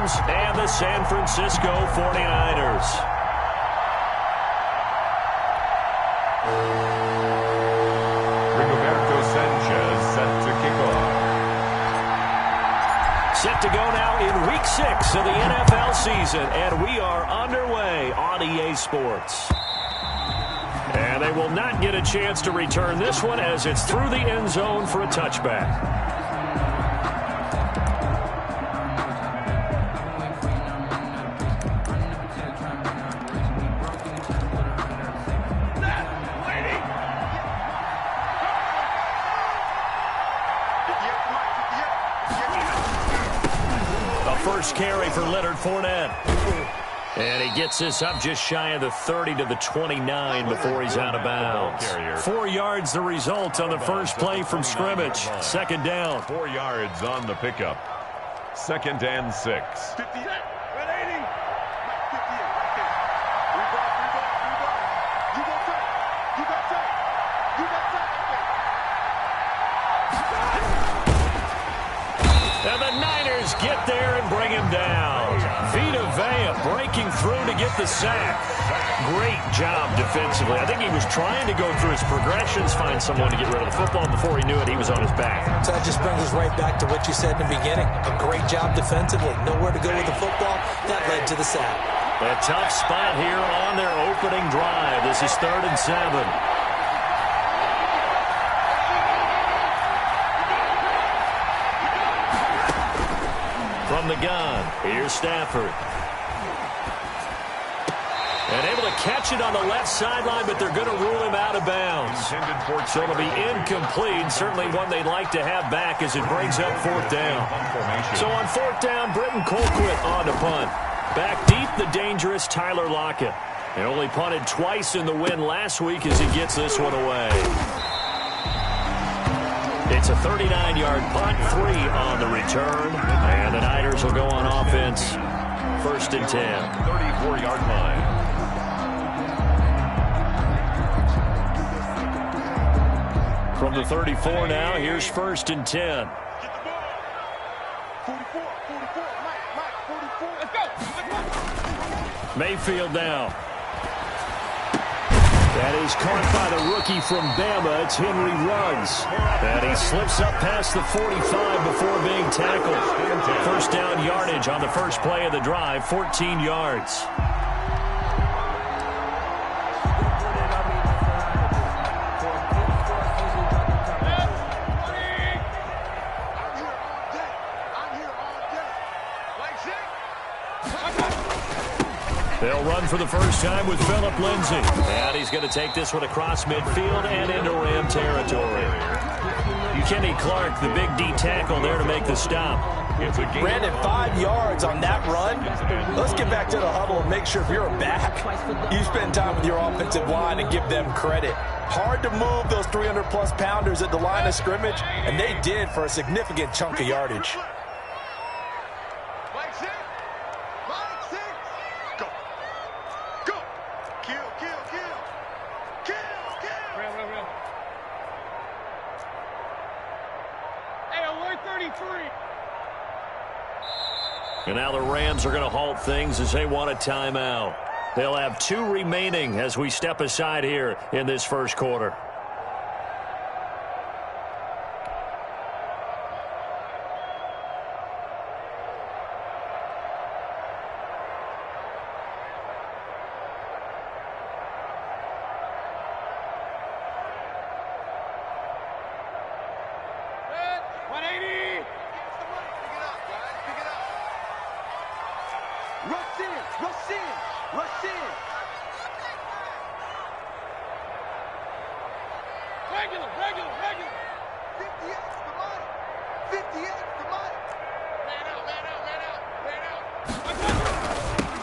Rams and the San Francisco 49ers. Rigoberto Sanchez set to kick off. Set to go now in Week 6 of the NFL season, and we are underway on EA Sports. And they will not get a chance to return this one as it's through the end zone for a touchback. Carry for Leonard Fournette. And he gets this up just shy of the 30 to the 29 before he's out of bounds. 4 yards the result on the first play from scrimmage. Second down. 4 yards on the pickup. 2nd and 6. And the Niners get there and bring him down. Vita Vea breaking through to get the sack. Great job defensively. I think he was trying to go through his progressions, find someone to get rid of the football. Before he knew it, he was on his back. So that just brings us right back to what you said in the beginning. A great job defensively. Nowhere to go with the football. That led to the sack. A tough spot here on their opening drive. This is 3rd and 7. From the gun, here's Stafford. And able to catch it on the left sideline, but they're going to rule him out of bounds. So it'll be incomplete. Certainly one they'd like to have back as it brings up 4th down. So on 4th down, Britton Colquitt on to punt. Back deep, the dangerous Tyler Lockett. And only punted twice in the win last week as he gets this one away. It's a 39-yard punt, 3 on the return. And the Niners will go on offense. 1st and 10. 34-yard line. From the 34 now, here's 1st and 10. Mayfield now. That is caught by the rookie from Bama. It's Henry Ruggs. And he slips up past the 45 before being tackled. 1st down yardage on the first play of the drive, 14 yards. They'll run for the first time with Phillip Lindsay. And he's going to take this one across midfield and into Ram territory. Kenny Clark, the big D tackle there to make the stop. Brandon, 5 yards on that run. Let's get back to the huddle and make sure if you're a back, you spend time with your offensive line and give them credit. Hard to move those 300-plus pounders at the line of scrimmage, and they did for a significant chunk of yardage. And now the Rams are going to halt things as they want a timeout. They'll have 2 remaining as we step aside here in this first quarter.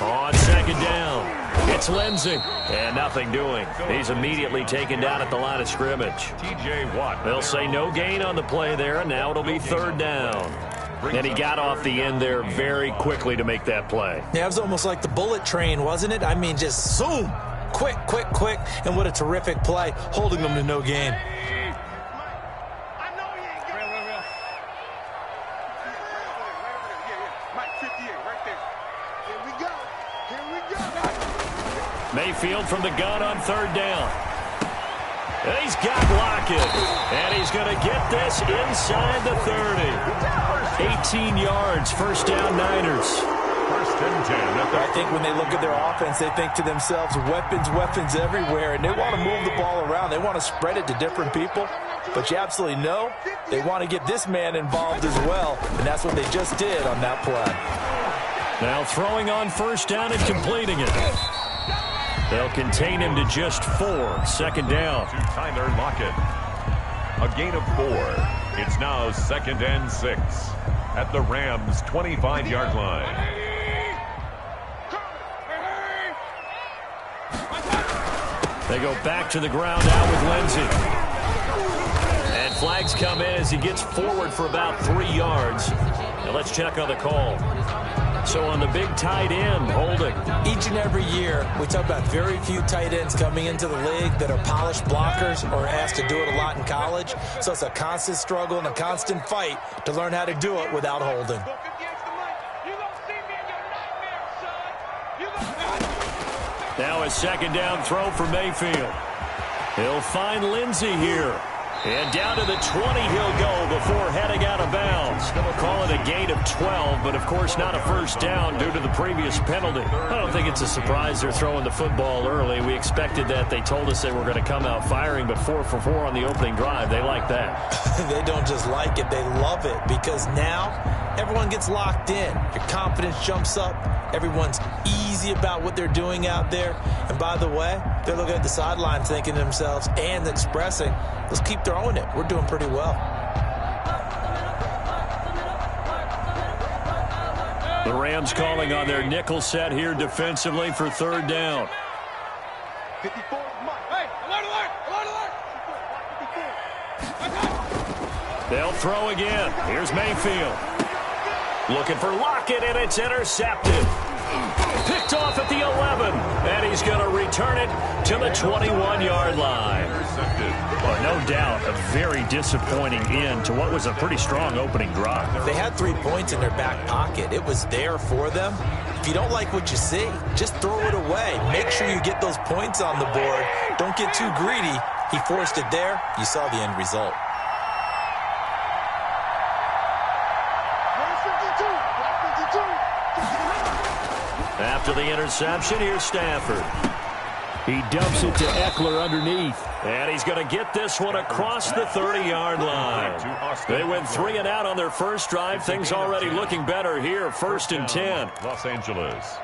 On 2nd down, it's Lindsay, and nothing doing. He's immediately taken down at the line of scrimmage. T.J. Watt. They'll say no gain on the play there, and now it'll be 3rd down. And he got off the end there very quickly to make that play. Yeah, it was almost like the bullet train, wasn't it? I mean, just zoom, quick, and what a terrific play, holding them to no gain. Mike, 58, right there. Mayfield from the gun on third down. And he's got Lockett. And he's going to get this inside the 30. 18 yards, first down Niners. First and 10. I think when they look at their offense, they think to themselves, weapons, weapons everywhere. And they want to move the ball around. They want to spread it to different people. But you absolutely know they want to get this man involved as well. And that's what they just did on that play. Now throwing on first down and completing it. They'll contain him to just 4. Second down. To Tyler Lockett. A gain of 4. It's now second and 6 at the Rams' 25-yard line. They go back to the ground now with Lindsey. And flags come in as he gets forward for about 3 yards. Now let's check on the call. So on the big tight end, holding. Each and every year, we talk about very few tight ends coming into the league that are polished blockers or asked to do it a lot in college. So it's a constant struggle and a constant fight to learn how to do it without holding. Now a second down throw for Mayfield. He'll find Lindsey here. And down to the 20 he'll go before heading out of bounds. They'll call it a gain of 12, but of course not a first down due to the previous penalty. I don't think it's a surprise they're throwing the football early. We expected that. They told us they were going to come out firing, but 4 for 4 on the opening drive. They like that. They don't just like it, they love it, because now everyone gets locked in. Your confidence jumps up. Everyone's easy about what they're doing out there. And by the way, they're looking at the sideline thinking to themselves and expressing, let's keep throwing it. We're doing pretty well. The Rams calling on their nickel set here defensively for third down. 54. Hey, alert, They'll throw again. Here's Mayfield. Looking for Lockett, and it's intercepted. Picked off at the 11, and he's going to return it to the 21-yard line. Well, no doubt a very disappointing end to what was a pretty strong opening drive. They had 3 points in their back pocket. It was there for them. If you don't like what you see, just throw it away. Make sure you get those points on the board. Don't get too greedy. He forced it there. You saw the end result. After the interception, here's Stafford. He dumps it to Eckler underneath. And he's going to get this one across the 30-yard line. They went 3 and out on their first drive. Things already looking better here. First and 10. Los Angeles.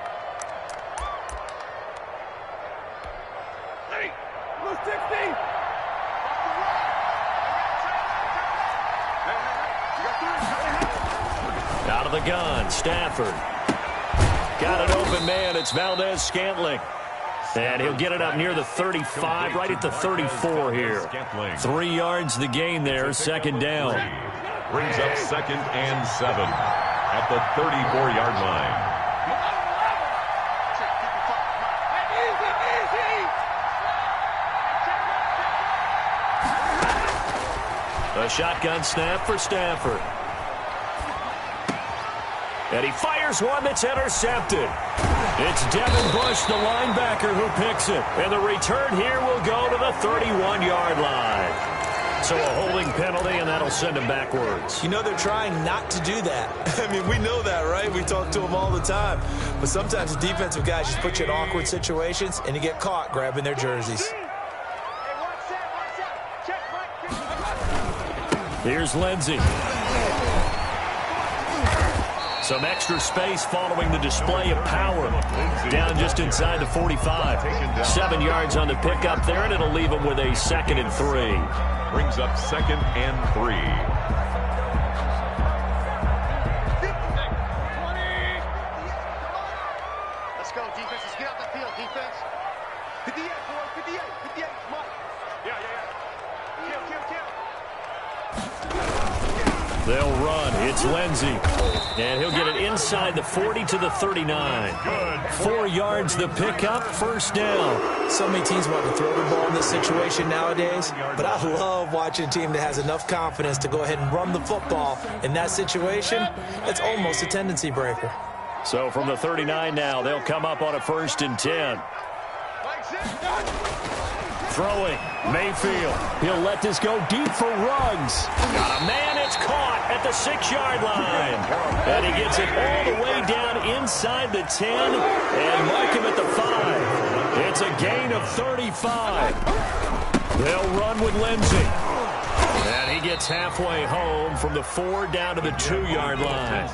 Out of the gun, Stafford. Got an open man. It's Valdez-Scantling. And he'll get it up near the 35, right at the 34 here. 3 yards the gain there, second down. Brings up second and 7 at the 34-yard line. A shotgun snap for Stafford. And he fires one that's intercepted. It's Devin Bush, the linebacker, who picks it. And the return here will go to the 31-yard line. So a holding penalty, and that'll send him backwards. You know they're trying not to do that. I mean, we know that, right? We talk to them all the time. But sometimes the defensive guys just put you in awkward situations, and you get caught grabbing their jerseys. Here's Lindsey. Some extra space following the display of power. Down just inside the 45. 7 yards on the pickup there, and it'll leave him with a second and 3. Brings up second and 3. Let's go, defense. Let's get out the field, defense. 58, boy. 58. 58. Mike. Yeah. Kill. They'll run. It's Lindsey. And he'll get it inside the 40 to the 39. 4 yards the pickup, first down. So many teams want to throw the ball in this situation nowadays, but I love watching a team that has enough confidence to go ahead and run the football. In that situation, it's almost a tendency breaker. So from the 39 now, they'll come up on a first and 10. Throwing, Mayfield. He'll let this go deep for Ruggs. Got a man, it's caught at the 6-yard line. And he gets it all the way down inside the 10 and mark him at the 5. It's a gain of 35. They'll run with Lindsey. And he gets halfway home from the 4 down to the 2-yard line.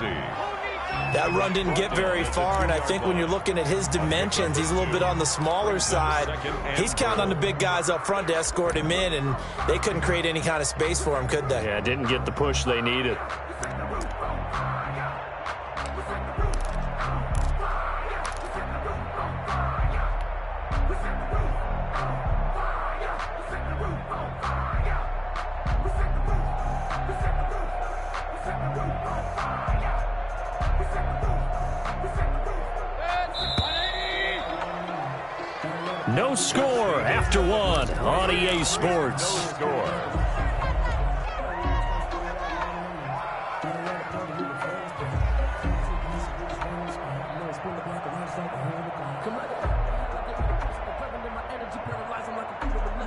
That run didn't get very far, and I think when you're looking at his dimensions, he's a little bit on the smaller side. He's counting on the big guys up front to escort him in, and they couldn't create any kind of space for him, could they? Yeah, didn't get the push they needed. No score after 1 on EA Sports. No score.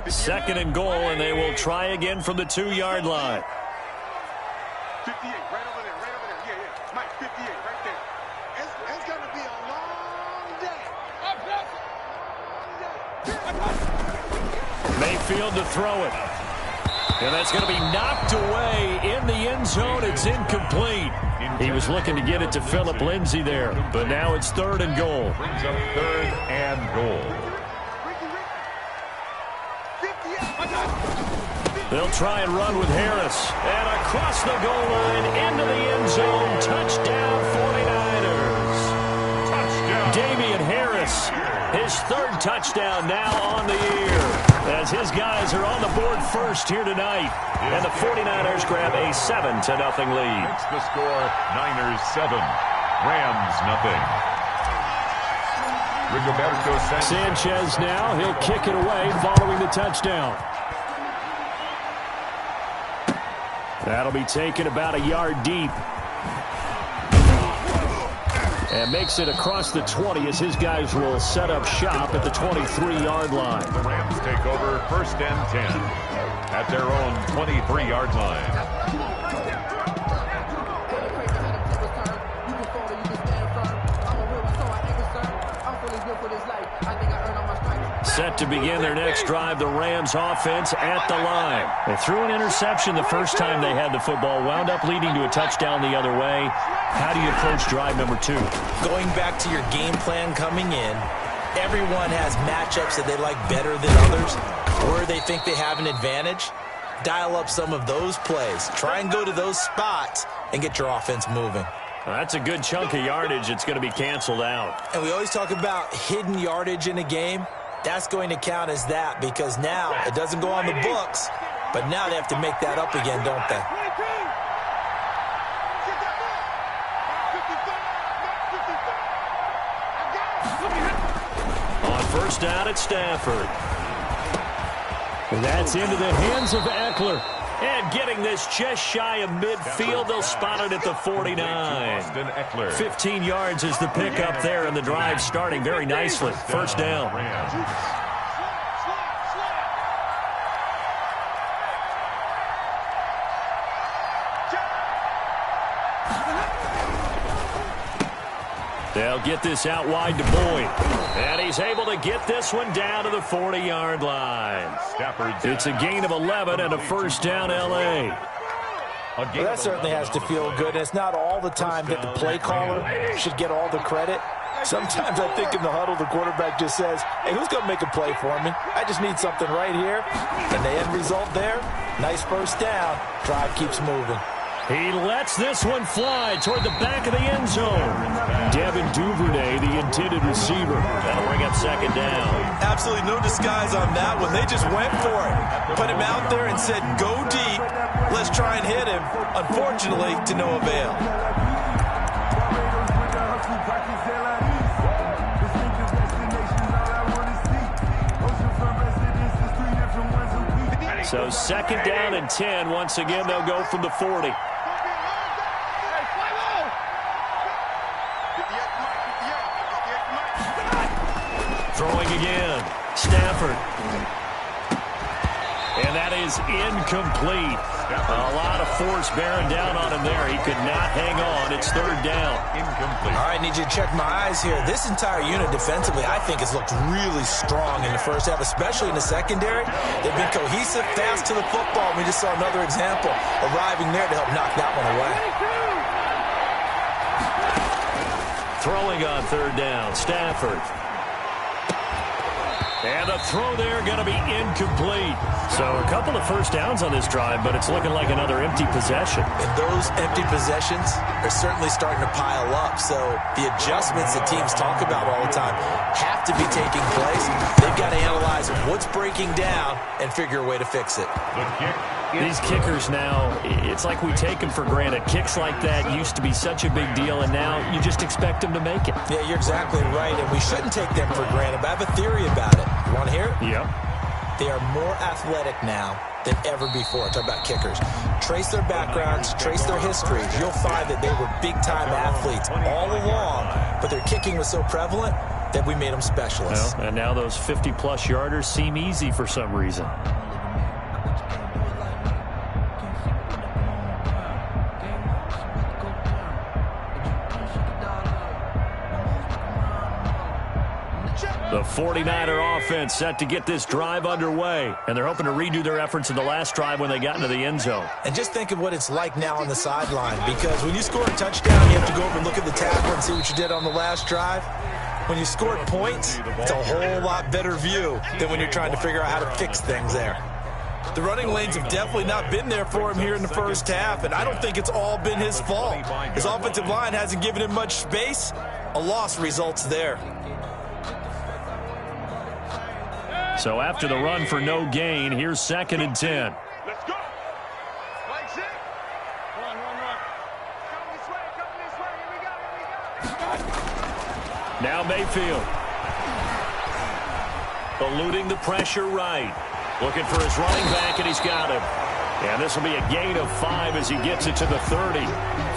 Second and goal, and they will try again from the 2-yard line. 58, right over there, right over there. Yeah. Mike, 58, right there. It's going to be a long day. Mayfield to throw it. And that's going to be knocked away in the end zone. It's incomplete. He was looking to get it to Phillip Lindsay there, but now it's 3rd and goal. Brings up 3rd and goal. They'll try and run with Harris. And across the goal line into the end zone. Touchdown 49ers. Touchdown. Damian Harris, his 3rd touchdown now on the year, as his guys are on the board first here tonight. And the 49ers grab a 7-0 lead. Makes the score Niners 7, Rams nothing. Rigoberto Sanchez now, he'll kick it away following the touchdown. That'll be taken about a yard deep. And makes it across the 20 as his guys will set up shop at the 23-yard line. The Rams take over 1st and 10 at their own 23-yard line. Set to begin their next drive, the Rams offense at the line. They threw an interception the first time they had the football, wound up leading to a touchdown the other way. How do you approach drive number 2? Going back to your game plan coming in, everyone has matchups that they like better than others, or they think they have an advantage. Dial up some of those plays. Try and go to those spots and get your offense moving. Well, that's a good chunk of yardage. It's going to be canceled out. And we always talk about hidden yardage in a game. That's going to count as that, because now it doesn't go on the books, but now they have to make that up again, don't they? On 1st down at Stafford. And that's into the hands of Eckler. And getting this just shy of midfield, they'll spot it at the 49. 15 yards is the pickup there, and the drive starting very nicely. 1st down. They'll get this out wide to Boyd. And he's able to get this one down to the 40-yard line. It's a gain of 11 and a 1st down, L.A. Well, that certainly has to feel good. And it's not all the time that the play caller should get all the credit. Sometimes I think in the huddle, the quarterback just says, hey, who's going to make a play for me? I just need something right here. And the end result there, nice 1st down. Drive keeps moving. He lets this one fly toward the back of the end zone. Devin Duvernay, the intended receiver. That'll bring up 2nd down. Absolutely no disguise on that one. They just went for it. Put him out there and said, go deep. Let's try and hit him. Unfortunately, to no avail. So 2nd down and 10. Once again, they'll go from the 40. Throwing again. Stafford. And that is incomplete. A lot of force bearing down on him there. He could not hang on. It's third down. Incomplete. All right, need you to check my eyes here. This entire unit defensively, I think, has looked really strong in the first half, especially in the secondary. They've been cohesive, fast to the football. We just saw another example arriving there to help knock that one away. Throwing on third down, Stafford. And the throw there going to be incomplete. So a couple of first downs on this drive, but it's looking like another empty possession. And those empty possessions are certainly starting to pile up. So the adjustments that teams talk about all the time have to be taking place. They've got to analyze what's breaking down and figure a way to fix it. The kick. These kickers now, it's like we take them for granted. Kicks like that used to be such a big deal, and now you just expect them to make it. Yeah, you're exactly right, and we shouldn't take them for granted, but I have a theory about it. You want to hear it? Yep. They are more athletic now than ever before. Talk about kickers. Trace their backgrounds, trace their histories. You'll find that they were big-time athletes all along, but their kicking was so prevalent that we made them specialists. Well, and now those 50-plus yarders seem easy for some reason. The 49er offense set to get this drive underway, and they're hoping to redo their efforts in the last drive when they got into the end zone. And just think of what it's like now on the sideline, because when you score a touchdown, you have to go over and look at the tackle and see what you did on the last drive. When you scored points, it's a whole lot better view than when you're trying to figure out how to fix things there. The running lanes have definitely not been there for him here in the first half, and I don't think it's all been his fault. His offensive line hasn't given him much space. A loss results there. So after the run for no gain, here's 2nd and 10. Let's go. Like shit. Run. Come this way. Here we go. Now Mayfield. Eluding the pressure right. Looking for his running back, and he's got him. And this will be a gain of 5 as he gets it to the 30.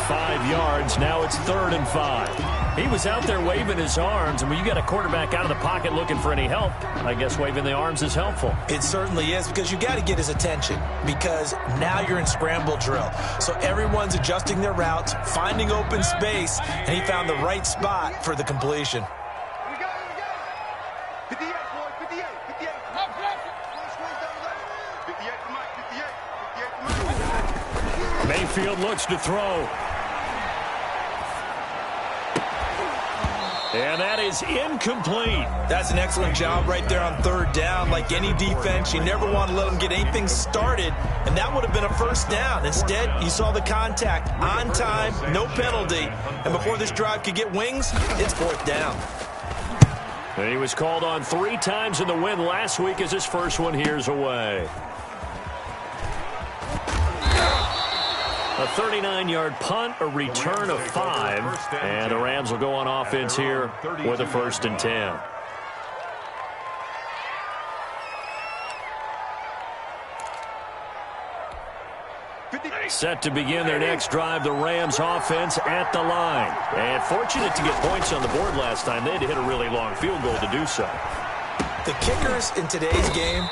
5 yards. Now it's 3rd and 5. He was out there waving his arms, and when you got a quarterback out of the pocket looking for any help, I guess waving the arms is helpful. It certainly is, because you got to get his attention, because now you're in scramble drill. So everyone's adjusting their routes, finding open space, and he found the right spot for the completion. Here we go. 58, boy. 58. Up, squeeze down the left. 58 to Mike. 58 to Mike. Mayfield looks to throw. And that is incomplete. That's an excellent job right there on 3rd down. Like any defense, you never want to let them get anything started, and that would have been a first down. Instead, you saw the contact on time, no penalty, and before this drive could get wings, it's 4th down. And he was called on 3 times in the win last week as his first one here's away. A 39-yard punt, a return of 5, and the Rams will go on offense here with a 1st and 10. Set to begin their next drive, the Rams offense at the line. And fortunate to get points on the board last time. They had to hit a really long field goal to do so. The kickers in today's game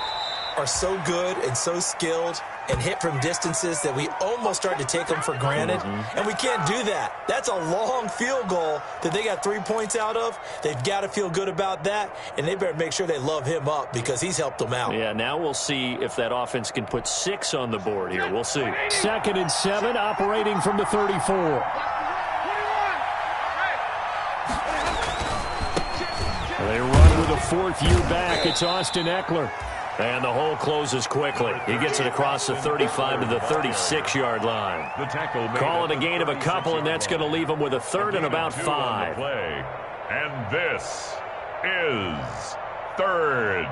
are so good and so skilled and hit from distances that we almost start to take them for granted. And we can't do that. That's a long field goal that they got 3 points out of. They've got to feel good about that, and they better make sure they love him up because he's helped them out. Yeah, now we'll see if that offense can put 6 on the board here. We'll see. 2nd and 7, operating from the 34. They run with a 4th-year back. It's Austin Eckler. And the hole closes quickly. He gets it across the 35 to the 36-yard line. Call it a gain of a couple, and that's going to leave him with a 3rd and about 5. And this is 3rd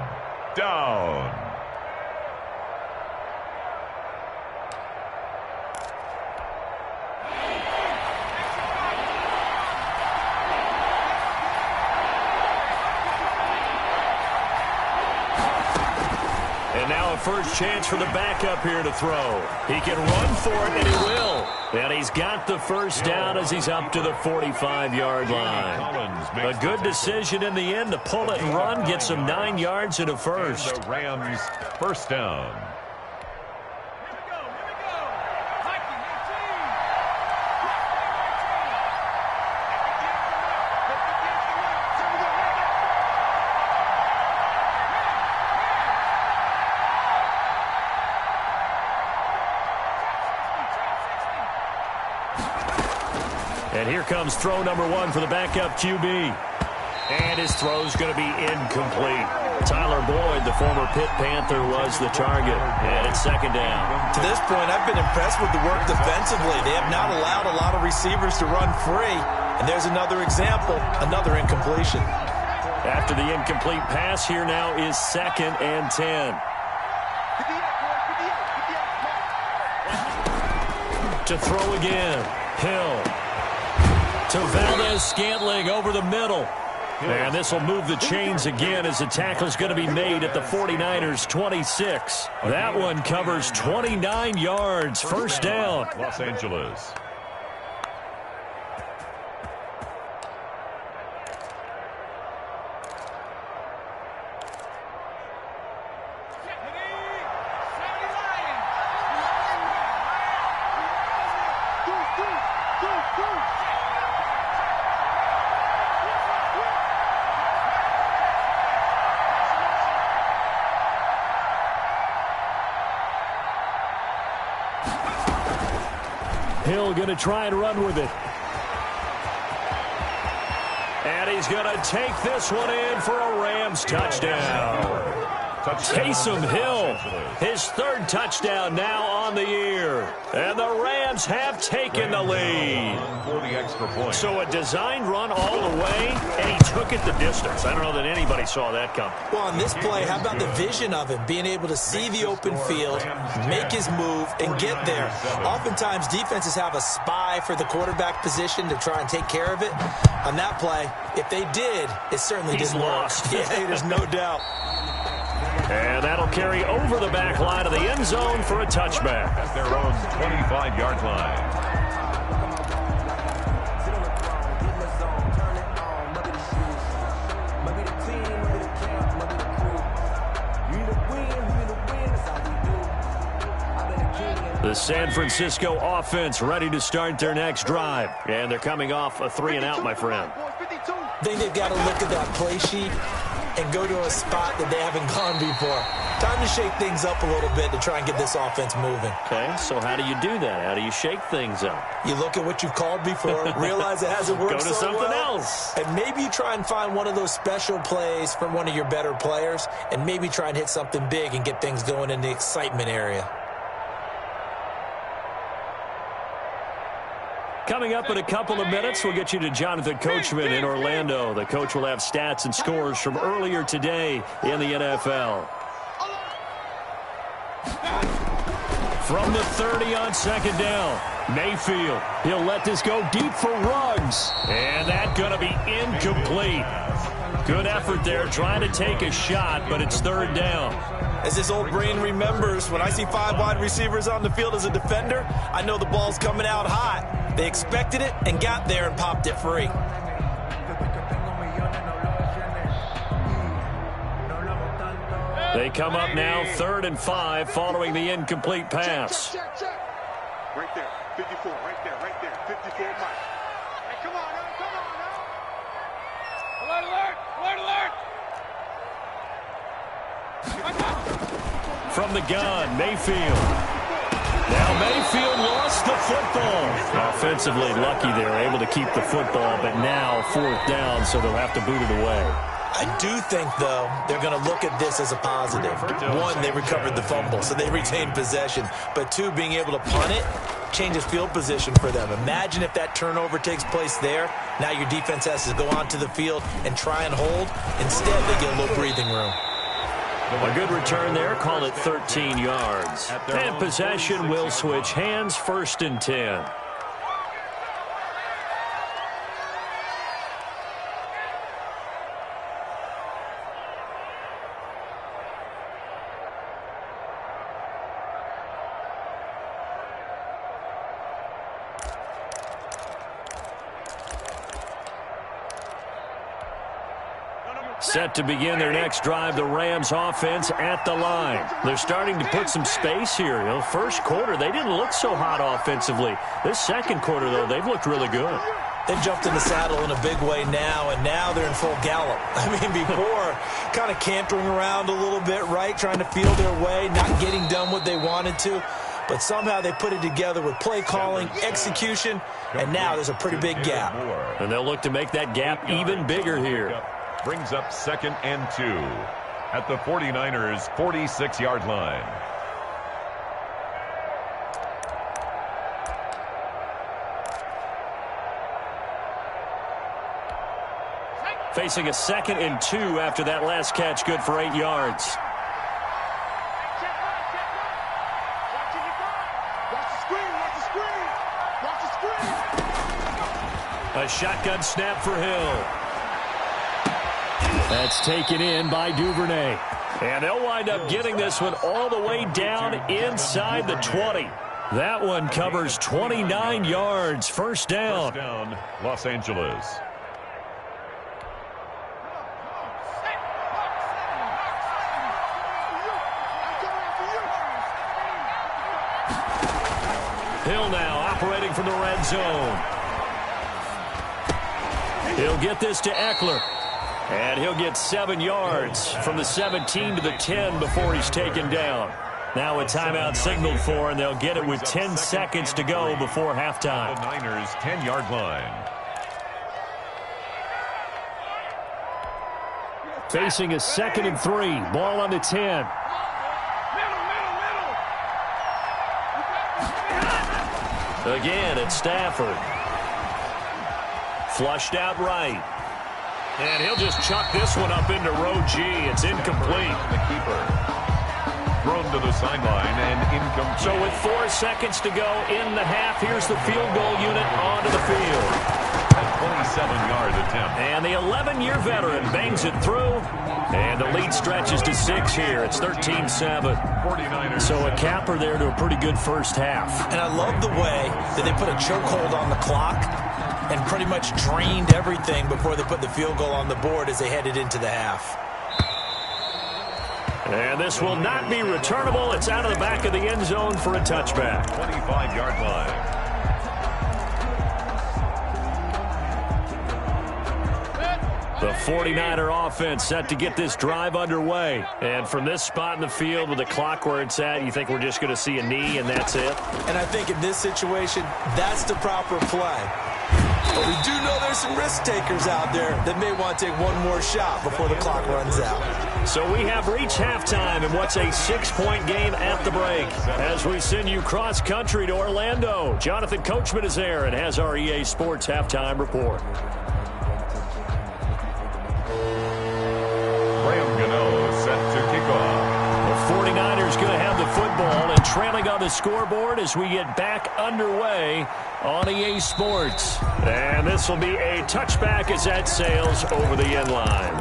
down. And now a first chance for the backup here to throw. He can run for it, and he will. And he's got the first down as he's up to the 45-yard line. A good decision in the end to pull it and run, get some 9 yards and a first. The Rams first down. And here comes throw number 1 for the backup QB. And his throw's going to be incomplete. Tyler Boyd, the former Pitt Panther, was the target. And it's second down. To this point, I've been impressed with the work defensively. They have not allowed a lot of receivers to run free. And there's another example, another incompletion. After the incomplete pass, here now is second and 10. To throw again. Hill. To Valdez-Scantling over the middle. And this will move the chains again as the tackle is going to be made at the 49ers' 26. That one covers 29 yards. First down. Los Angeles. Hill going to try and run with it. And he's going to take this one in for a Rams touchdown. Taysom Hill, his third touchdown now on the year. And the Rams have taken the lead. So a designed run all the way, and he took it the distance. I don't know that anybody saw that come. Well, on this play, how about the vision of him, being able to see the open field, make his move, and get there. Oftentimes, defenses have a spy for the quarterback position to try and take care of it. On that play, if they did, it certainly didn't work. Yeah, there's no doubt. And that'll carry over the back line of the end zone for a touchback. At their own 25-yard line. The San Francisco offense ready to start their next drive. And they're coming off a 3-and-out, my friend. I think they've got to look at that play sheet and go to a spot that they haven't gone before. Time to shake things up a little bit to try and get this offense moving. Okay, so how do you do that? How do you shake things up? You look at what you've called before, realize it hasn't worked so well. Go to something else. And maybe you try and find one of those special plays from one of your better players, and maybe try and hit something big and get things going in the excitement area. Coming up in a couple of minutes, we'll get you to Jonathan Coachman in Orlando. The coach will have stats and scores from earlier today in the NFL. From the 30 on second down, Mayfield. He'll let this go deep for Ruggs. And that's going to be incomplete. Good effort there, trying to take a shot, but it's third down. As this old brain remembers, when I see 5 wide receivers on the field as a defender, I know the ball's coming out hot. They expected it and got there and popped it free. They come up now 3rd and 5 following the incomplete pass. Check. Right there, 54, right there, 54 Mike. Hey, come on now. Alert. From the gun, Mayfield. Now Mayfield lost the football. Offensively lucky they're able to keep the football, but now 4th down, so they'll have to boot it away. I do think, though, they're going to look at this as a positive. 1, they recovered the fumble, so they retained possession. But 2, being able to punt it changes field position for them. Imagine if that turnover takes place there. Now your defense has to go onto the field and try and hold. Instead, they get a little breathing room. A good return there. Call it 13 yards. And possession will switch hands, 1st and 10. Set to begin their next drive, the Rams offense at the line. They're starting to put some space here. You know, first quarter, they didn't look so hot offensively. This second quarter, though, they've looked really good. They've jumped in the saddle in a big way now, and now they're in full gallop. I mean, before, kind of cantering around a little bit, right, trying to feel their way, not getting done what they wanted to. But somehow they put it together with play calling, execution, and now there's a pretty big gap. And they'll look to make that gap even bigger here. Brings up 2nd and 2 at the 49ers' 46-yard line. Facing a 2nd and 2 after that last catch, good for 8 yards. A shotgun snap for Hill. That's taken in by Duvernay. And they'll wind up getting this one all the way down inside the 20. That one covers 29 yards. First down. First down, Los Angeles. Hill now operating from the red zone. He'll get this to Eckler. And he'll get 7 yards from the 17 to the 10 before he's taken down. Now a timeout signaled for, and they'll get it with 10 seconds to go before halftime. The Niners' 10-yard line. Facing a 2nd and 3. Ball on the 10. Again, it's Stafford. Flushed out right. And he'll just chuck this one up into row G. It's incomplete. The keeper. Thrown to the sideline and incomplete. So with 4 seconds to go in the half, here's the field goal unit onto the field. A 27-yard attempt. And the 11-year veteran bangs it through. And the lead stretches to 6 here. It's 13-7. 49ers. So a capper there to a pretty good first half. And I love the way that they put a chokehold on the clock and pretty much drained everything before they put the field goal on the board as they headed into the half. And this will not be returnable. It's out of the back of the end zone for a touchback. 25-yard line. The 49er offense set to get this drive underway. And from this spot in the field with the clock where it's at, you think we're just going to see a knee and that's it? And I think in this situation, that's the proper play. But we do know there's some risk takers out there that may want to take one more shot before the clock runs out. So we have reached halftime in what's a 6-point game at the break. As we send you cross-country to Orlando, Jonathan Coachman is there and has our EA Sports halftime report. Set to kick off. The 49ers going to have the football and trailing on the scoreboard as we get back underway on EA Sports. And this will be a touchback as that sails over the end line.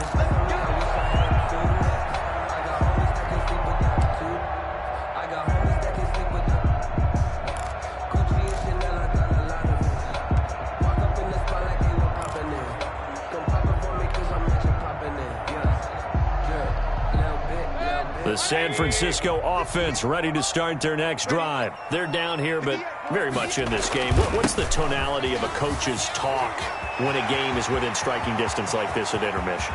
The San Francisco offense ready to start their next drive. They're down here, but very much in this game. What's the tonality of a coach's talk when a game is within striking distance like this at intermission?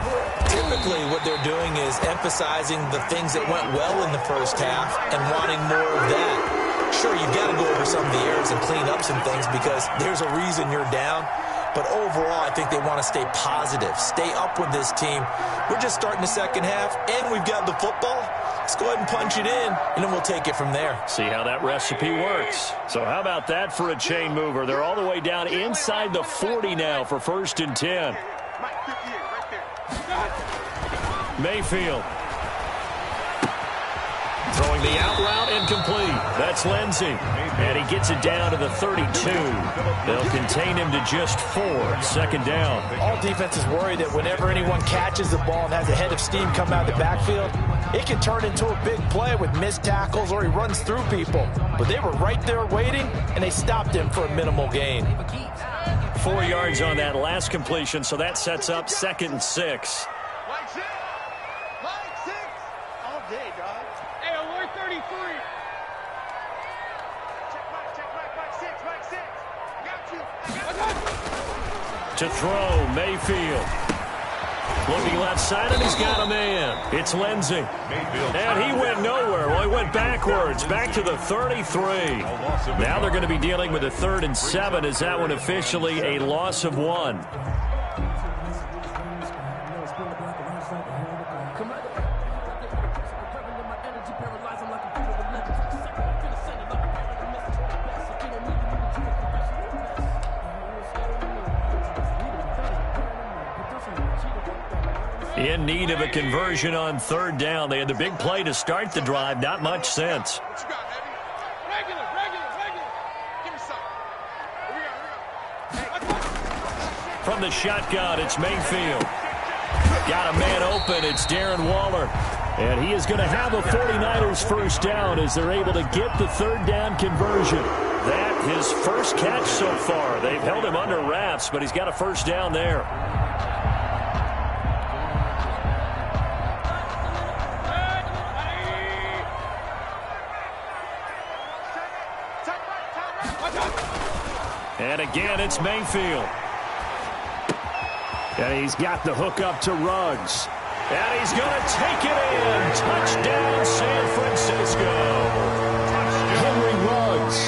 Typically, what they're doing is emphasizing the things that went well in the first half and wanting more of that. Sure, you've got to go over some of the errors and clean up some things because there's a reason you're down. But overall, I think they want to stay positive, stay up with this team. We're just starting the second half, and we've got the football. Let's go ahead and punch it in, and then we'll take it from there. See how that recipe works. So how about that for a chain mover? They're all the way down inside the 40 now for 1st and 10. Mayfield. Throwing the out route incomplete. That's Lindsey. And he gets it down to the 32. They'll contain him to just 4. 2nd down. All defenses worry that whenever anyone catches the ball and has a head of steam come out of the backfield, it can turn into a big play with missed tackles or he runs through people. But they were right there waiting, and they stopped him for a minimal gain. 4 yards on that last completion, so that sets up 2nd and 6. Mike 6. All day, dog. Hey, alert 33. Mike 6. Got you. I got you. To throw, Mayfield. Looking left side, and he's got a man. It's Lindsey. And he went nowhere. Well, he went backwards, back to the 33. Now they're going to be dealing with a 3rd and 7. Is that one officially a loss of 1? In need of a conversion on 3rd down. They had the big play to start the drive. Not much sense. What you got, baby? Regular. Give me something. From the shotgun, it's Mayfield. Got a man open. It's Darren Waller. And he is going to have a 49ers first down as they're able to get the 3rd down conversion. That his first catch so far. They've held him under wraps, but he's got a first down there. And again, it's Mayfield. And he's got the hook up to Ruggs. And he's going to take it in. Touchdown, San Francisco. Henry Ruggs,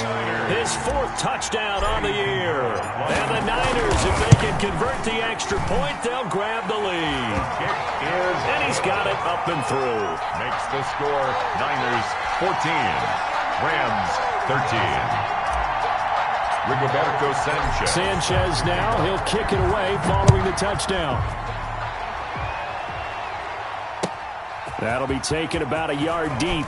his 4th touchdown on the year. And the Niners, if they can convert the extra point, they'll grab the lead. And he's got it up and through. Makes the score Niners 14, Rams 13. Rigoberto Sanchez. Sanchez now, he'll kick it away following the touchdown. That'll be taken about a yard deep.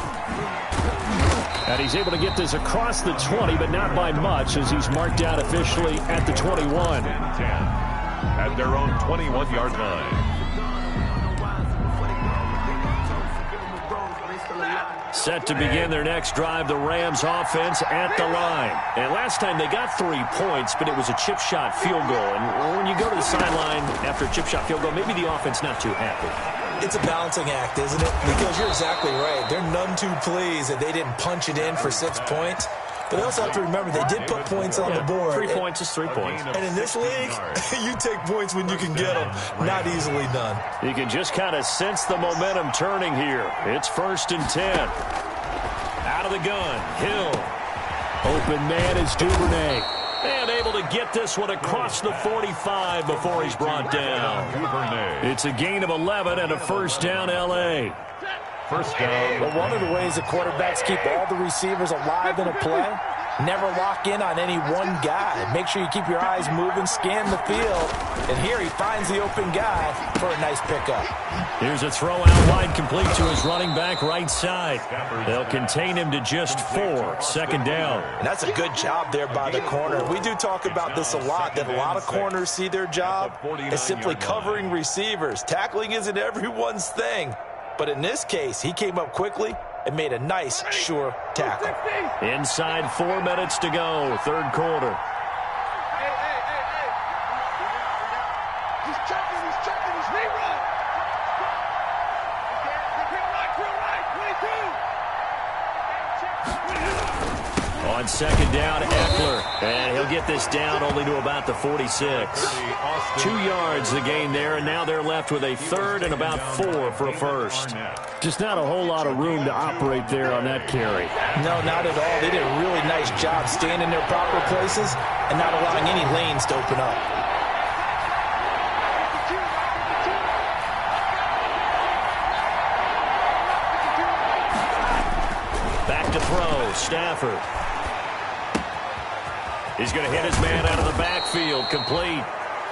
And he's able to get this across the 20, but not by much, as he's marked out officially at the 21. 10 at their own 21-yard line. Set to begin their next drive, the Rams offense at the line. And last time they got 3 points, but it was a chip shot field goal. And when you go to the sideline after a chip shot field goal, maybe the offense not too happy. It's a balancing act, isn't it? Because you're exactly right. They're none too pleased that they didn't punch it in for 6 points. But they also have to remember they did put points on the board. 3 points is 3 points. And in this league, you take points when you can get them. Not easily done. You can just kind of sense the momentum turning here. It's 1st and 10. Out of the gun, Hill. Open man is Duvernay. And able to get this one across the 45 before he's brought down. It's a gain of 11 and a first down, L.A. First down. But one of the ways the quarterbacks keep all the receivers alive in a play, never lock in on any one guy. Make sure you keep your eyes moving, scan the field. And here he finds the open guy for a nice pickup. Here's a throw out wide, complete to his running back right side. They'll contain him to just 4. Second down. And that's a good job there by the corner. We do talk about this a lot, that a lot of corners see their job as simply covering receivers. Tackling isn't everyone's thing. But in this case, he came up quickly and made a nice, sure tackle. Inside 4 minutes to go, 3rd quarter. Hey. He's checking, he's rerun. Real right, 22. On second down, Eckler. And he'll get this down only to about the 46. 2 yards the gain there, and now they're left with a 3rd and about 4 for a first. Just not a whole lot of room to operate there on that carry. No, not at all. They did a really nice job staying in their proper places and not allowing any lanes to open up. Back to throw, Stafford. He's going to hit his man out of the backfield, complete.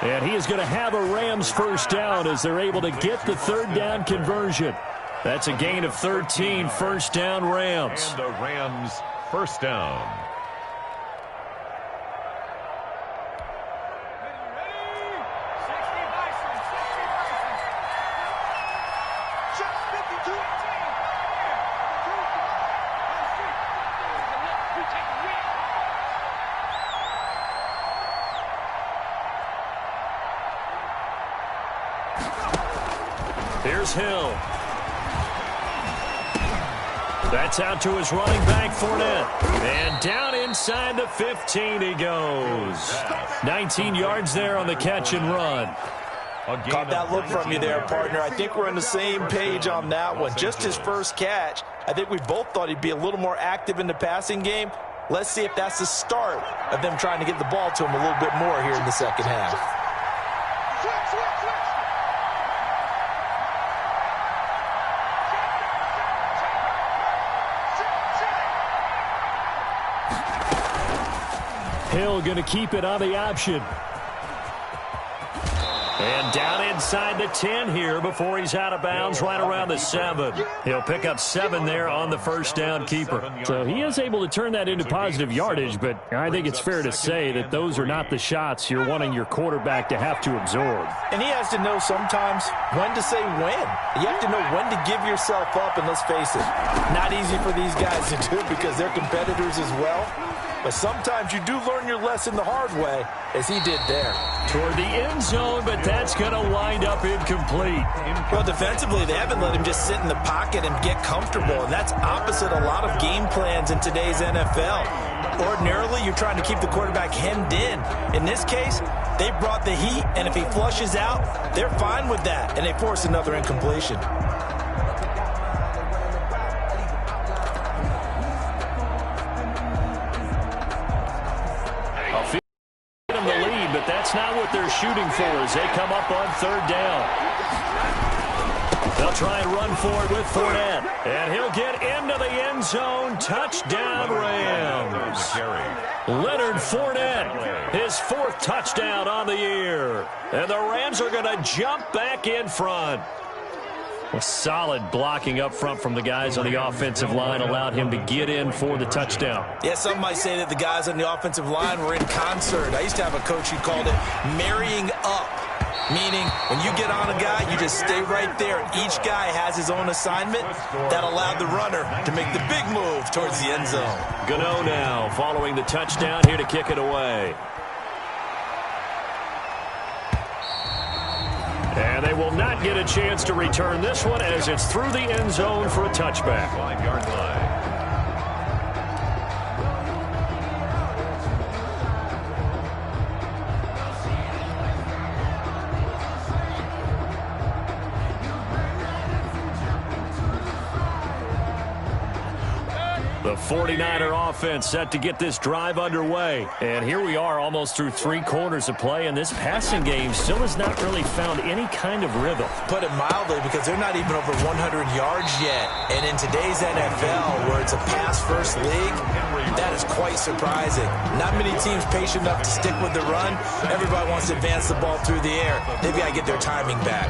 And he is going to have a Rams first down as they're able to get the 3rd down conversion. That's a gain of 13, first down Rams. And the Rams first down. Here's Hill. That's out to his running back, Fournette. And down inside the 15 he goes. 19 yards there on the catch and run. Caught that look from you there, partner. I think we're on the same page on that one. Just his first catch. I think we both thought he'd be a little more active in the passing game. Let's see if that's the start of them trying to get the ball to him a little bit more here in the second half. Hill going to keep it on the option. And down inside the 10 here before he's out of bounds right around the 7. He'll pick up 7 there on the first down keeper. So he is able to turn that into positive yardage, but I think it's fair to say that those are not the shots you're wanting your quarterback to have to absorb. And he has to know sometimes when to say when. You have to know when to give yourself up, and let's face it, not easy for these guys to do because they're competitors as well. But sometimes you do learn your lesson the hard way, as he did there. Toward the end zone, but that's going to wind up incomplete. Well, defensively, they haven't let him just sit in the pocket and get comfortable, and that's opposite a lot of game plans in today's NFL. Ordinarily, you're trying to keep the quarterback hemmed in. In this case, they brought the heat, and if he flushes out, they're fine with that, and they force another incompletion. That's not what they're shooting for as they come up on third down. They'll try and run for it with Fournette. And he'll get into the end zone. Touchdown, Rams. Leonard Fournette, his 4th touchdown on the year. And the Rams are going to jump back in front. A solid blocking up front from the guys on the offensive line allowed him to get in for the touchdown. Yeah, some might say that the guys on the offensive line were in concert. I used to have a coach who called it marrying up, meaning when you get on a guy, you just stay right there. Each guy has his own assignment. That allowed the runner to make the big move towards the end zone. Gano now following the touchdown here to kick it away. And they will not get a chance to return this one as it's through the end zone for a touchback. 5-yard line. The 49er offense set to get this drive underway. And here we are almost through 3 quarters of play, and this passing game still has not really found any kind of rhythm. Put it mildly, because they're not even over 100 yards yet. And in today's NFL, where it's a pass-first league, that is quite surprising. Not many teams patient enough to stick with the run. Everybody wants to advance the ball through the air. They've got to get their timing back.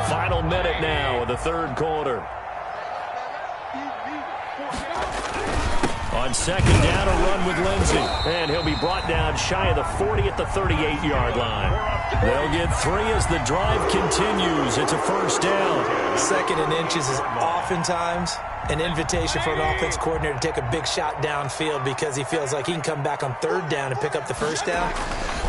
Final minute now of the 3rd quarter. On second down, a run with Lindsey. And he'll be brought down shy of the 40 at the 38-yard line. They'll get 3 as the drive continues. It's a first down. 2nd and inches is oftentimes an invitation for an offense coordinator to take a big shot downfield because he feels like he can come back on 3rd down and pick up the first down.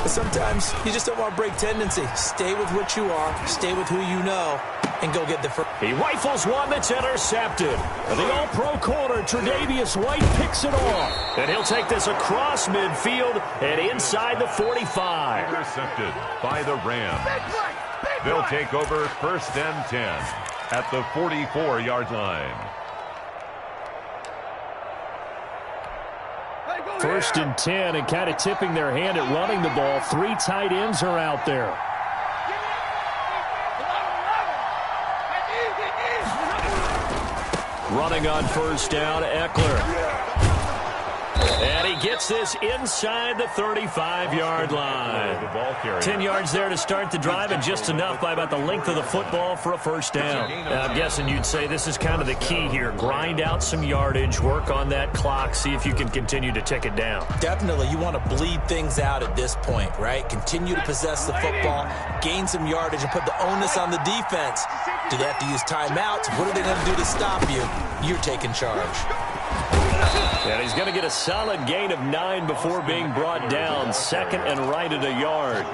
But sometimes you just don't want to break tendency. Stay with what you are. Stay with who you know. And go get the first. He rifles one that's intercepted. The all-pro corner, Tre'Davious White, picks it off. And he'll take this across midfield and inside the 45. Intercepted by the Rams. They'll take over 1st and 10 at the 44-yard line. 1st and 10, and kind of tipping their hand at running the ball. 3 tight ends are out there. Running on first down, Eckler. And he gets this inside the 35-yard line. 10 yards there to start the drive, and just enough by about the length of the football for a first down. I'm guessing you'd say this is kind of the key here. Grind out some yardage, work on that clock, see if you can continue to tick it down. Definitely, you want to bleed things out at this point, right? Continue to possess the football, gain some yardage, and put the onus on the defense. Do they have to use timeouts? What are they going to do to stop you? You're taking charge. And he's going to get a solid gain of 9 before being brought down. Second and right at a yard.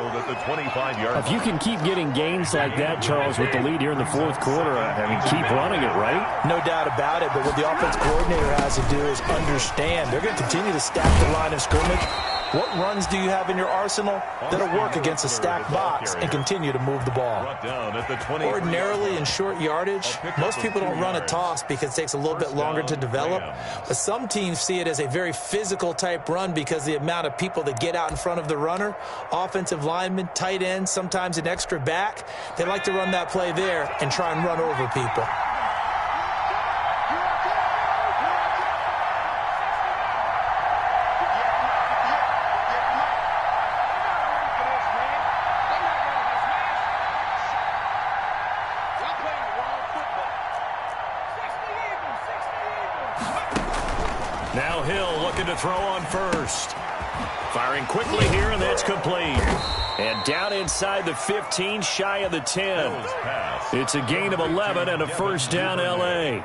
If you can keep getting gains like that, Charles, with the lead here in the fourth quarter, I mean, keep running it, right? No doubt about it, but what the offense coordinator has to do is understand they're going to continue to stack the line of scrimmage. What runs do you have in your arsenal that'll work against a stacked box and continue to move the ball? Ordinarily in short yardage, most people don't run a toss because it takes a little bit longer to develop. But some teams see it as a very physical type run because the amount of people that get out in front of the runner, offensive linemen, tight ends, sometimes an extra back, they like to run that play there and try and run over people. Now Hill looking to throw on first. Firing quickly here, and that's complete. And down inside the 15, shy of the 10. It's a gain of 11 and a first down, L.A.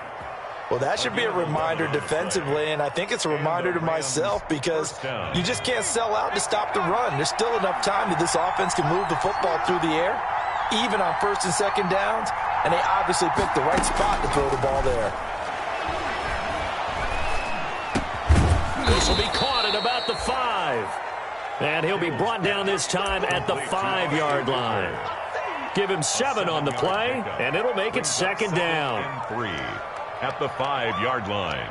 Well, that should be a reminder defensively, and I think it's a reminder to myself because you just can't sell out to stop the run. There's still enough time that this offense can move the football through the air, even on first and second downs, and they obviously picked the right spot to throw the ball there. This will be caught at about the 5. And he'll be brought down this time at the 5-yard line. Give him 7 on the play, and it'll make it second down. 3 at the 5-yard line.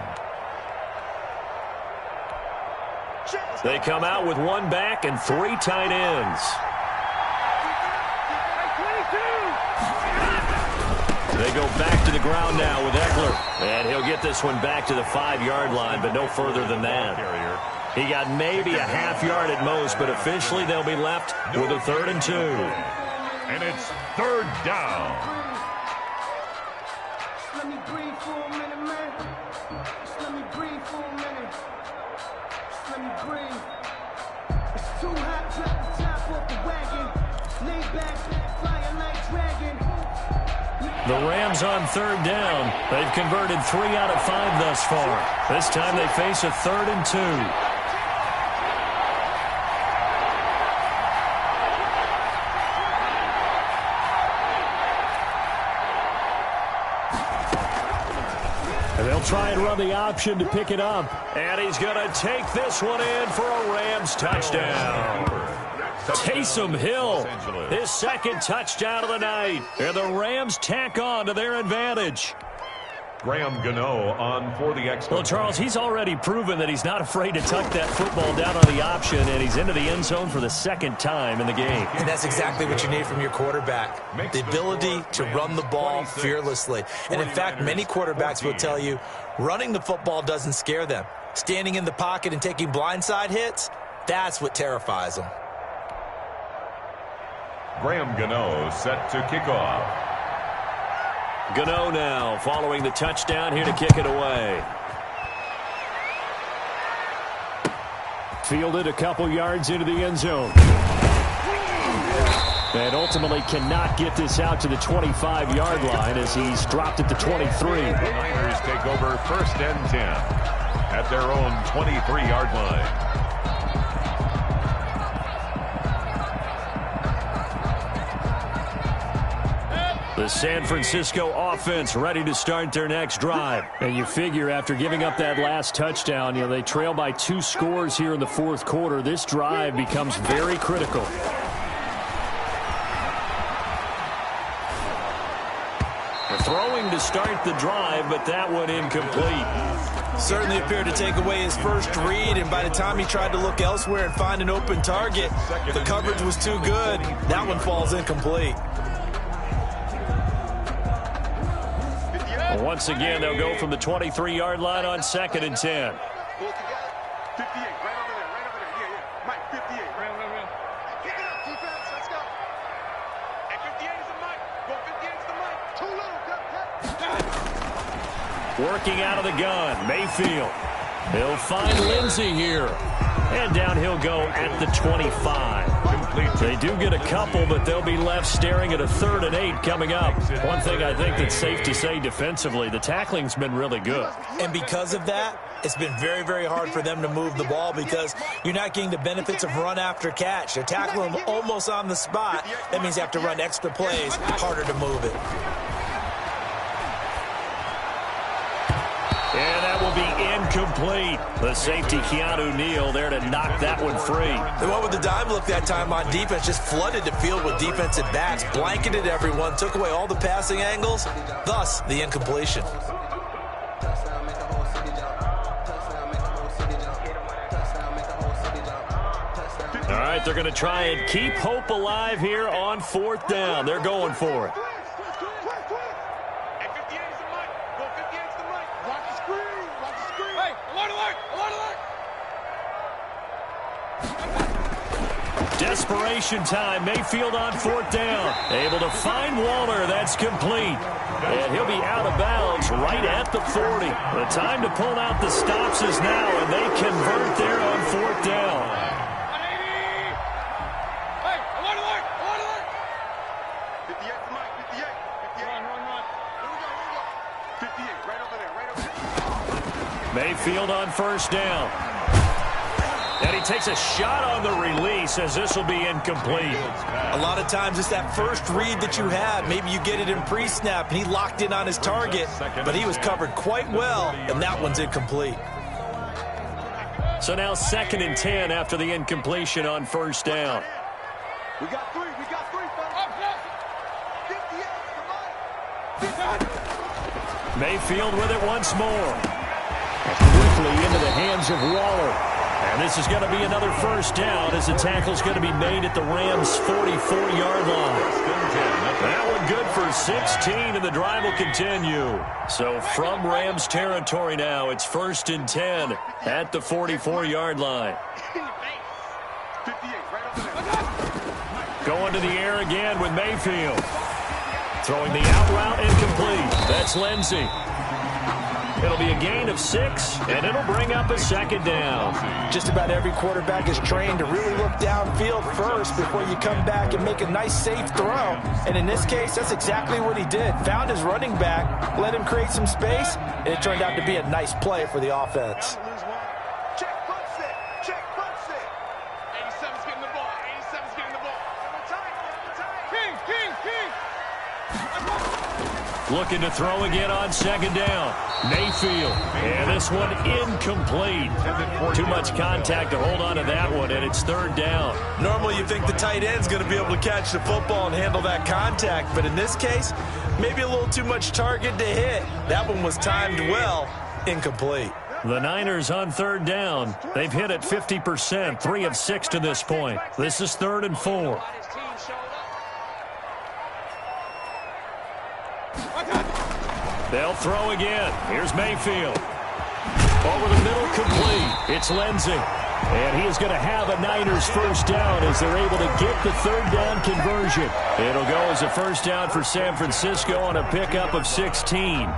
They come out with 1 back and 3 tight ends. They go back to the ground now with Eckler. And he'll get this one back to the 5-yard line, but no further than that. He got maybe a half yard at most, but officially they'll be left with a 3rd and 2. And it's 3rd down. Let me breathe for a minute, man. Just let me breathe for a minute. Just let me breathe. It's too hot, drop the top off the wagon. Lay back, flying like dragon. The Rams on 3rd down. They've converted 3 out of 5 thus far. This time they face a 3rd and 2. And they'll try and run the option to pick it up. And he's going to take this one in for a Rams touchdown. Taysom Hill, his 2nd touchdown of the night. And the Rams tack on to their advantage. Graham Gano on for the extra. Well, Charles, he's already proven that he's not afraid to tuck that football down on the option, and he's into the end zone for the 2nd time in the game. And that's exactly what you need from your quarterback, the ability to run the ball fearlessly. And, in fact, many quarterbacks will tell you running the football doesn't scare them. Standing in the pocket and taking blindside hits, that's what terrifies them. Graham Gano set to kick off. Gano now following the touchdown here to kick it away. Fielded a couple yards into the end zone. And ultimately cannot get this out to the 25-yard line as he's dropped it to 23. The Niners take over 1st and 10 at their own 23-yard line. The San Francisco offense ready to start their next drive. And you figure after giving up that last touchdown, you know, they trail by 2 scores here in the 4th quarter. This drive becomes very critical. Throwing to start the drive, but that one incomplete. Certainly appeared to take away his first read, and by the time he tried to look elsewhere and find an open target, the coverage was too good. That one falls incomplete. Once again, they'll go from the 23-yard line on 2nd and 10. Pull it together. 58, right over there, right over there. Yeah, yeah. Mike, 58, right over there. Pick it up, defense, let's go. And 58 is the Mike. Go 58 is the Mike. Too little, cut. Working out of the gun, Mayfield. He'll find Lindsey here. And down he'll go at the 25. They do get a couple, but they'll be left staring at a 3rd and 8 coming up. One thing I think that's safe to say defensively, the tackling's been really good. And because of that, it's been very, very hard for them to move the ball because you're not getting the benefits of run after catch. They're tackling them almost on the spot. That means you have to run extra plays, harder to move it. And that will be incomplete. The safety, Keanu Neal, there to knock that one free. They went with the dime look that time on defense, just flooded the field with defensive backs, blanketed everyone, took away all the passing angles, thus the incompletion. All right, they're going to try and keep hope alive here on 4th down. They're going for it. Desperation time. Mayfield on 4th down. Able to find Waller. That's complete. And he'll be out of bounds right at the 40. The time to pull out the stops is now, and they convert there on 4th down. Mayfield on 1st down. And he takes a shot on the release as this will be incomplete. A lot of times it's that first read that you have. Maybe you get it in pre-snap and he locked in on his target, but he was covered quite well, and that one's incomplete. So now 2nd and 10 after the incompletion on 1st down. We got 3, Mayfield with it once more. Quickly into the hands of Waller. And this is going to be another 1st down as the tackle's going to be made at the Rams' 44-yard line. That one good for 16, and the drive will continue. So from Rams territory now, it's 1st and 10 at the 44-yard line. Going to the air again with Mayfield. Throwing the out route incomplete. That's Lindsey. It'll be a gain of 6, and it'll bring up a 2nd down. Just about every quarterback is trained to really look downfield first before you come back and make a nice, safe throw. And in this case, that's exactly what he did. Found his running back, let him create some space, and it turned out to be a nice play for the offense. Check front set. 87's getting the ball. King. Looking to throw again on 2nd down. Mayfield. And this one incomplete. Too much contact to hold on to that one, and it's 3rd down. Normally you think the tight end's going to be able to catch the football and handle that contact, but in this case, maybe a little too much target to hit. That one was timed well. Incomplete. The Niners on 3rd down. They've hit at 50%, 3 of 6 to this point. This is 3rd and 4. They'll throw again. Here's Mayfield. Over the middle, complete. It's Lindsey. And he is going to have a Niners 1st down as they're able to get the 3rd down conversion. It'll go as a 1st down for San Francisco on a pickup of 16.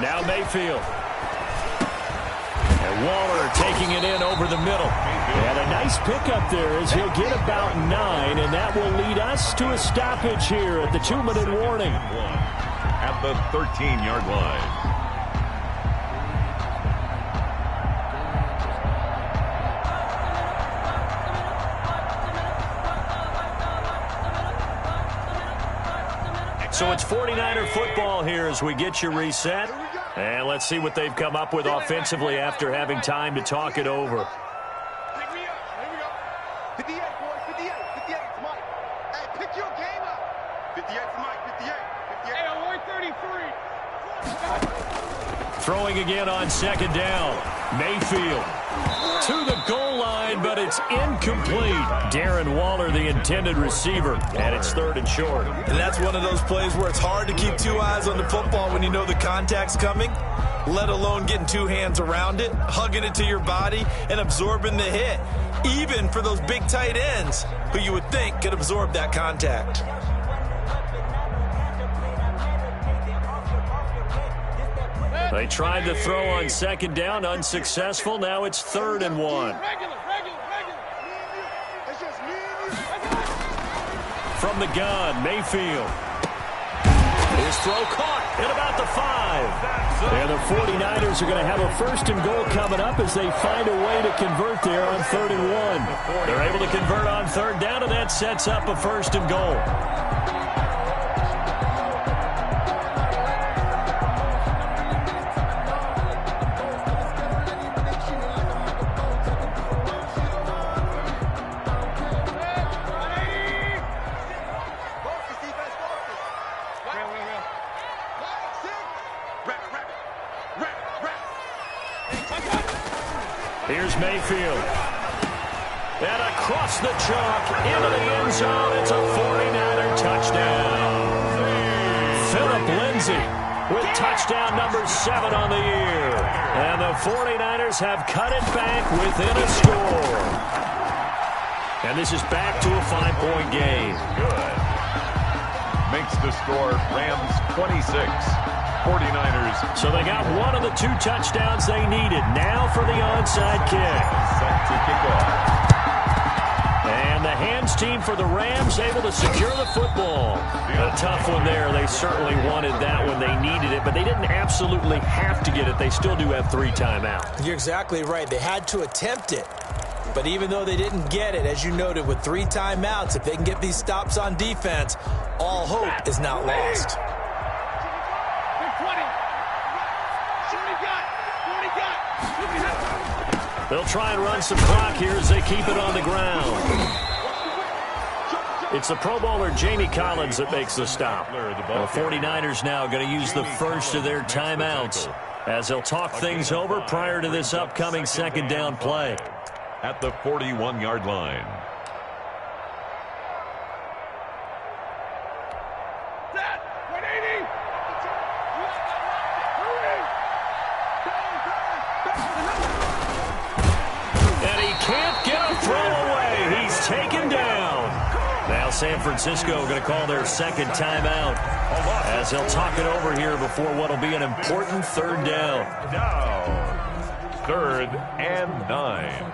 Now Mayfield. And Waller taking it in over the middle. And a nice pickup there as he'll get about 9, and that will lead us to a stoppage here at the 2-minute warning. At the 13-yard line. So it's 49er football here as we get you reset. And let's see what they've come up with offensively after having time to talk it over. Pick me up. Here we go. 58, boys. 58. 58. It's Mike. Hey, pick your game up. 58 to Mike. 58. 58. Hey, I'm 133. Throwing again on 2nd down. Mayfield to the goal line, but it's incomplete. Darren Waller, the intended receiver, and it's 3rd and short. And that's one of those plays where it's hard to keep two eyes on the football when you know the contact's coming, let alone getting two hands around it, hugging it to your body, and absorbing the hit, even for those big tight ends who you would think could absorb that contact. They tried to throw on 2nd down, unsuccessful. Now it's 3rd and 1. From the gun, Mayfield. His throw caught at about the 5. And the 49ers are going to have a 1st and goal coming up as they find a way to convert there on 3rd and 1. They're able to convert on 3rd down, and that sets up a 1st and goal. Here's Mayfield. And across the chalk into the end zone. It's a 49er touchdown. Phillip Lindsay with touchdown number 7 on the year. And the 49ers have cut it back within a score. And this is back to a 5-point game. Good. Makes the score Rams 26. 49ers. So they got one of the 2 touchdowns they needed. Now for the onside kick. Set to kick off. And the hands team for the Rams able to secure the football. A tough one there. They certainly wanted that when they needed it, but they didn't absolutely have to get it. They still do have 3 timeouts. You're exactly right. They had to attempt it. But even though they didn't get it, as you noted, with 3 timeouts, if they can get these stops on defense, all hope is not lost. They'll try and run some clock here as they keep it on the ground. It's the Pro Bowler Jamie Collins that makes the stop. The 49ers now going to use the first of their timeouts as they'll talk things over prior to this upcoming 2nd down play. At the 41-yard line. San Francisco going to call their 2nd timeout as they'll talk it over here before what will be an important 3rd down. 3rd and 9.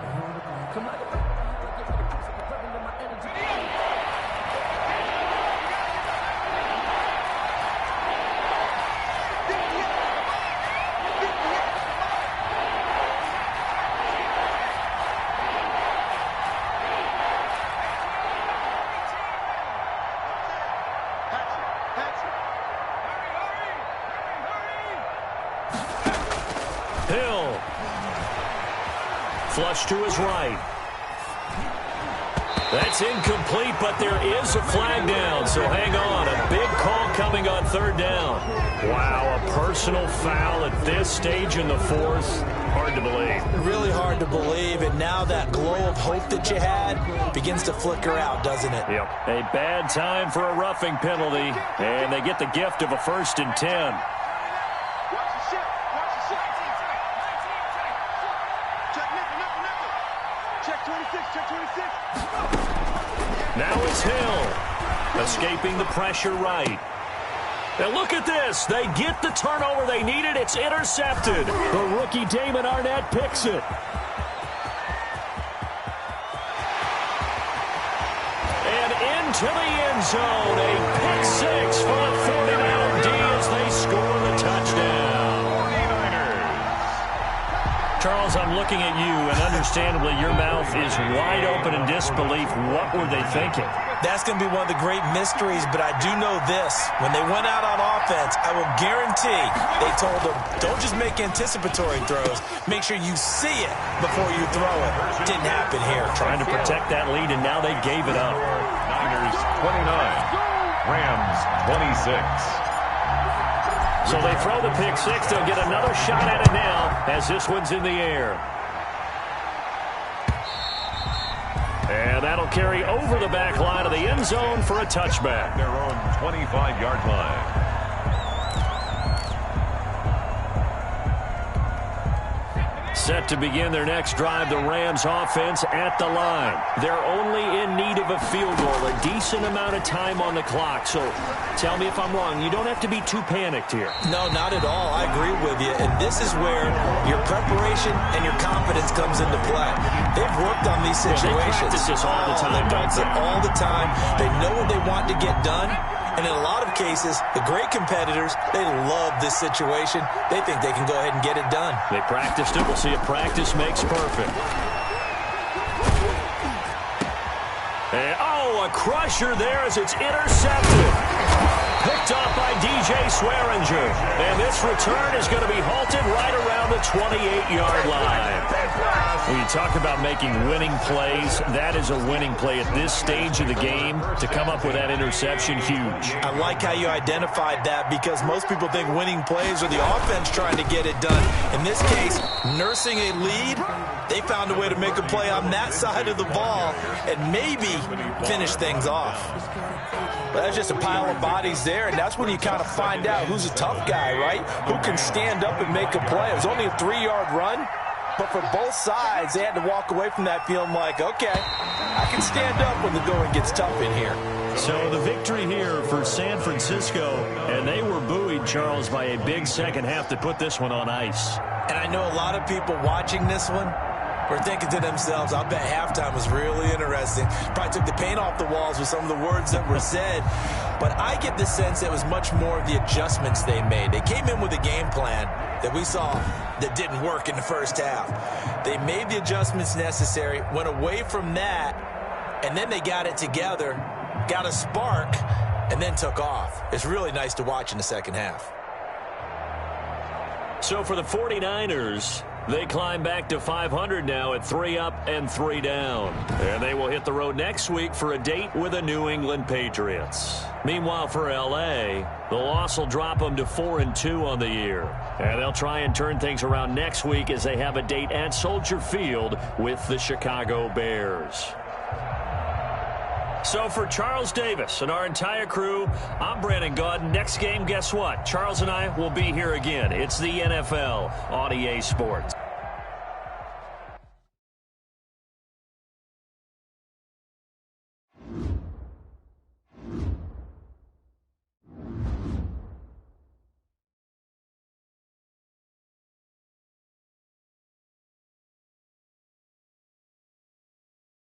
Flush to his right. That's incomplete, but there is a flag down, so hang on. A big call coming on 3rd down. Wow, a personal foul at this stage in the 4th. Hard to believe. Really hard to believe, and now that glow of hope that you had begins to flicker out, doesn't it? Yep. A bad time for a roughing penalty, and they get the gift of a 1st and 10. Now it's Hill, escaping the pressure right. Now look at this. They get the turnover they needed. It's intercepted. The rookie Damon Arnett picks it. And into the end zone. A pick 6 for the 49er D as they score the touchdown. Charles, I'm looking at you, and understandably your mouth is wide open in disbelief. What were they thinking? That's going to be one of the great mysteries, but I do know this. When they went out on offense, I will guarantee they told them, don't just make anticipatory throws. Make sure you see it before you throw it. Didn't happen here. Trying to protect that lead, and now they gave it up. Niners 29, Rams 26. So they throw the pick six. They'll get another shot at it now as this one's in the air. And that'll carry over the back line of the end zone for a touchback. Their own 25-yard line. Set to begin their next drive, the Rams offense at the line. They're only in need of a field goal, a decent amount of time on the clock. So tell me if I'm wrong. You don't have to be too panicked here. No, not at all. I agree with you. And this is where your preparation and your confidence comes into play. They've worked on these situations. They practice this all the time. They practice it all the time. They know what they want to get done. And in a lot of cases, the great competitors, they love this situation. They think they can go ahead and get it done. They practiced it. We'll see if practice makes perfect. And, a crusher there as it's intercepted. Picked off by DJ Swearinger. And this return is going to be halted right around the 28-yard line. When you talk about making winning plays, that is a winning play at this stage of the game. To come up with that interception, huge. I like how you identified that because most people think winning plays are the offense trying to get it done. In this case, nursing a lead, they found a way to make a play on that side of the ball and maybe finish things off. Well, that's just a pile of bodies there, and that's when you kind of find out who's a tough guy, right? Who can stand up and make a play. It was only a 3-yard run, but for both sides, they had to walk away from that feeling like, okay, I can stand up when the going gets tough in here. So the victory here for San Francisco, and they were buoyed, Charles, by a big second half to put this one on ice. And I know a lot of people watching this one were thinking to themselves, I bet halftime was really interesting. Probably took the paint off the walls with some of the words that were said. But I get the sense it was much more of the adjustments they made. They came in with a game plan that we saw that didn't work in the first half. They made the adjustments necessary, went away from that, and then they got it together, got a spark, and then took off. It's really nice to watch in the second half. So for the 49ers, they climb back to 500 now at 3 up and 3 down. And they will hit the road next week for a date with the New England Patriots. Meanwhile, for L.A., the loss will drop them to 4-2 on the year. And they'll try and turn things around next week as they have a date at Soldier Field with the Chicago Bears. So for Charles Davis and our entire crew, I'm Brandon Gaudin. Next game, guess what? Charles and I will be here again. It's the NFL on EA Sports.